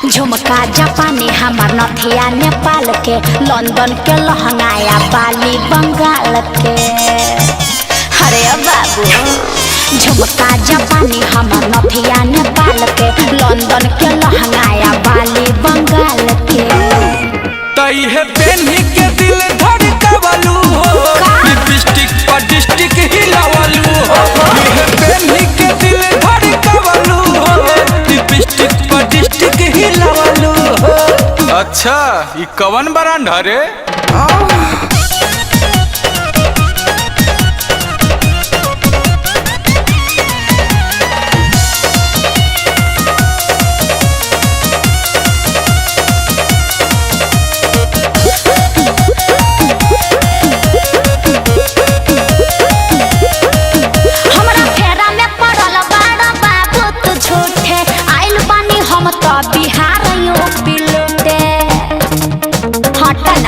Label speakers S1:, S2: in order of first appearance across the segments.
S1: झुमका जापानी हमार नथिया नेपाल के, लंदन के लहंगाया बाली बंगाल के। अरे बाबू झुमका जापानी हमार नथिया नेपाल के, लंदन के लहंगाया बाली बंगाल के।
S2: तई है पेन्ही के दिल धड़कावलू हो, लिपस्टिक पर डिस्टिक हिलावलू हो। है पेन्ही के दिल धड़कावलू हो, लिपस्टिक पर डिस्टिक हिलावलू हो। अच्छा ये कवन ब्रांड है रे?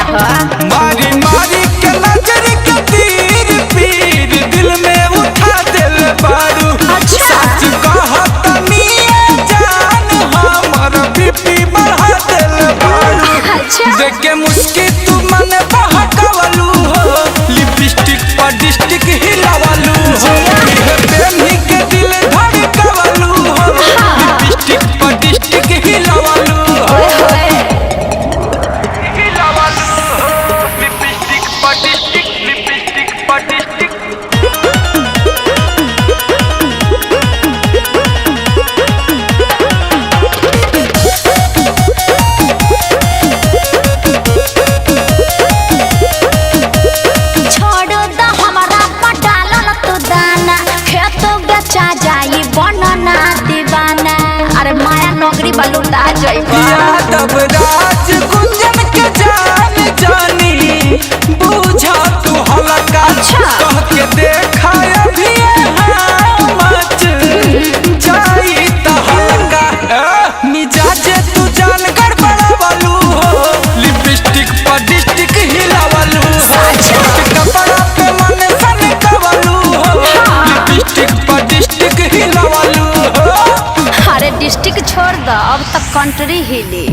S1: बिहार
S2: मारी मारी के नजर के तीर पीर दिल में उठा दिल बारू। सच कहतनी जान हमर बीपी बढ़ा दिल बारू। देख के मुस्की तू मन बहकावलू हो, लिपस्टिक पर डिस्टिक हिलावलू हो। पेन्ही के दिल धड़कावलू हो, लिपस्टिक पर डिस्टिक हिलावलू हो।
S1: अरे माया नौकरी बलूटा जाइबा।
S2: यादव राज गुंजन के जान जानी बुझा तू हलका। कह के देखा अभी मच जाई त हलका। मिजाजे तू जान गड़बड़ावलू हो, लिपस्टिक पर डिस्टिक हिलावलू हो। कपड़ा पे मन सनकावलू हो, लिपस्टिक पर डिस्टिक हिलावलू हो।
S1: अरे डिस्ट्रिक्ट छोड़ दो, अब तक कंट्री हिली।